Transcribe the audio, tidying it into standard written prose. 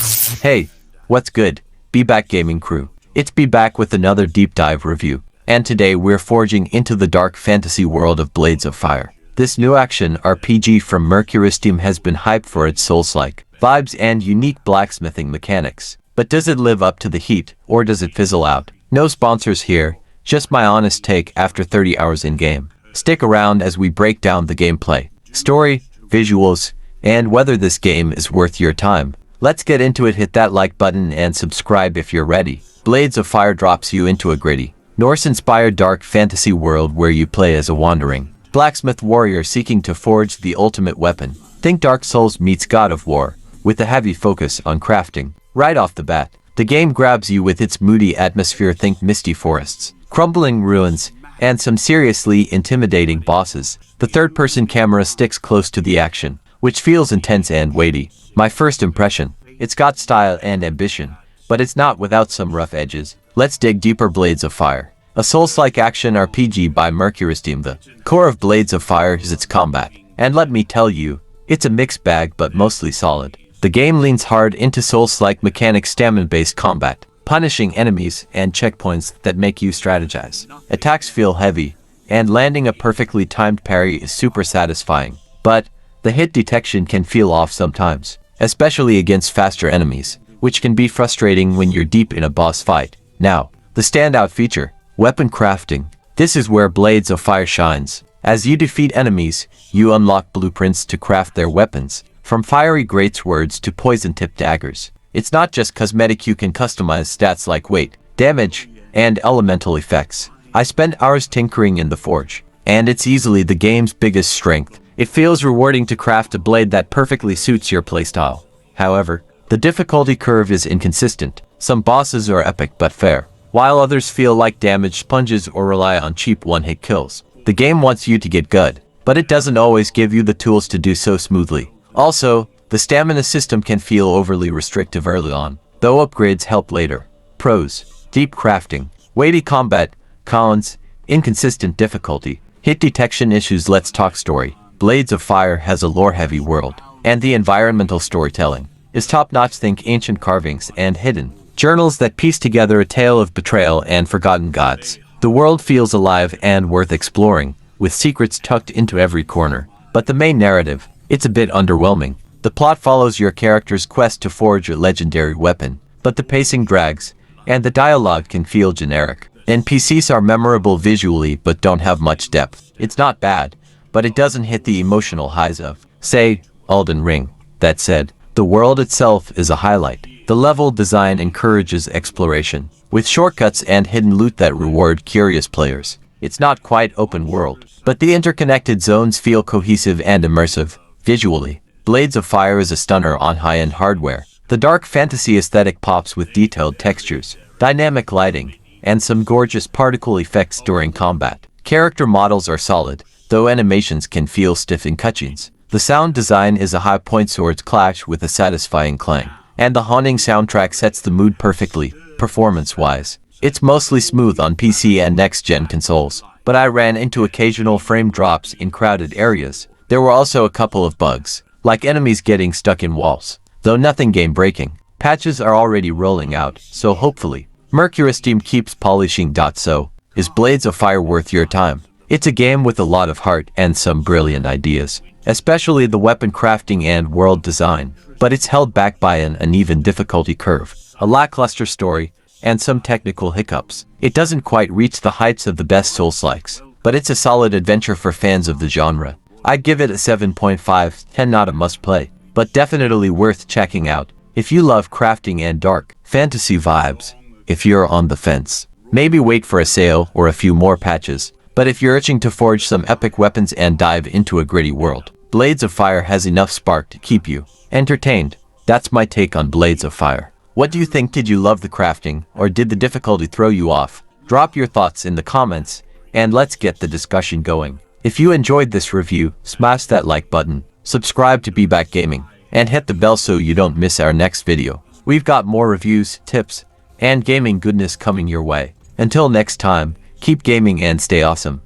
Hey, what's good, BeBackGaming crew? It's BeBack with another deep dive review, and today we're forging into the dark fantasy world of Blades of Fire. This new action RPG from Mercury's team has been hyped for its Soulslike vibes and unique blacksmithing mechanics. But does it live up to the heat, or does it fizzle out? No sponsors here, just my honest take after 30 hours in-game. Stick around as we break down the gameplay, story, visuals, and whether this game is worth your time. Let's get into it. Hit that like button and subscribe if you're ready. Blades of Fire drops you into a gritty, Norse-inspired dark fantasy world where you play as a wandering blacksmith warrior seeking to forge the ultimate weapon. Think Dark Souls meets God of War, with a heavy focus on crafting. Right off the bat, the game grabs you with its moody atmosphere. Think misty forests, crumbling ruins, and some seriously intimidating bosses. The third-person camera sticks close to the action, which feels intense and weighty. My first impression, it's got style and ambition, but it's not without some rough edges. Let's dig deeper. Blades of Fire, a Souls-like action RPG by Mercury's team. The core of Blades of Fire is its combat, and let me tell you, it's a mixed bag but mostly solid. The game leans hard into Souls-like mechanics, stamina-based combat, punishing enemies, and checkpoints that make you strategize. Attacks feel heavy, and landing a perfectly timed parry is super satisfying, but the hit detection can feel off sometimes, especially against faster enemies, which can be frustrating when you're deep in a boss fight. Now, the standout feature, weapon crafting. This is where Blades of Fire shines. As you defeat enemies, you unlock blueprints to craft their weapons, from fiery greatswords to poison-tipped daggers. It's not just cosmetic. You can customize stats like weight, damage, and elemental effects. I spent hours tinkering in the forge, and it's easily the game's biggest strength. It feels rewarding to craft a blade that perfectly suits your playstyle. However, the difficulty curve is inconsistent. Some bosses are epic but fair, while others feel like damage sponges or rely on cheap one-hit kills. The game wants you to get good, but it doesn't always give you the tools to do so smoothly. Also, the stamina system can feel overly restrictive early on, though upgrades help later. Pros: deep crafting, weighty combat. Cons: inconsistent difficulty, hit detection issues. Let's talk story. Blades of Fire has a lore-heavy world, and the environmental storytelling is top-notch. Think ancient carvings and hidden journals that piece together a tale of betrayal and forgotten gods. The world feels alive and worth exploring, with secrets tucked into every corner. But the main narrative, it's a bit underwhelming. The plot follows your character's quest to forge a legendary weapon, but the pacing drags, and the dialogue can feel generic. NPCs are memorable visually but don't have much depth. It's not bad, but it doesn't hit the emotional highs of, say, Elden Ring. That said, the world itself is a highlight. The level design encourages exploration, with shortcuts and hidden loot that reward curious players. It's not quite open world, but the interconnected zones feel cohesive and immersive. Visually, Blades of Fire is a stunner on high-end hardware. The dark fantasy aesthetic pops with detailed textures, dynamic lighting, and some gorgeous particle effects during combat. Character models are solid, though animations can feel stiff in cutscenes. The sound design is a high point. Swords clash with a satisfying clang, and the haunting soundtrack sets the mood perfectly. Performance-wise, it's mostly smooth on PC and next-gen consoles, but I ran into occasional frame drops in crowded areas. There were also a couple of bugs, like enemies getting stuck in walls, though nothing game-breaking. Patches are already rolling out, so hopefully, Mercury's team keeps polishing. So, is Blades of Fire worth your time? It's a game with a lot of heart and some brilliant ideas, especially the weapon crafting and world design, but it's held back by an uneven difficulty curve, a lackluster story, and some technical hiccups. It doesn't quite reach the heights of the best Souls-likes, but it's a solid adventure for fans of the genre. I'd give it a 7.5/10. Not a must-play, but definitely worth checking out if you love crafting and dark fantasy vibes. If you're on the fence, maybe wait for a sale or a few more patches. But if you're itching to forge some epic weapons and dive into a gritty world, Blades of Fire has enough spark to keep you entertained. That's my take on Blades of Fire. What do you think? Did you love the crafting, or did the difficulty throw you off? Drop your thoughts in the comments, and let's get the discussion going. If you enjoyed this review, smash that like button, subscribe to BeBackGaming, and hit the bell so you don't miss our next video. We've got more reviews, tips, and gaming goodness coming your way. Until next time, keep gaming and stay awesome.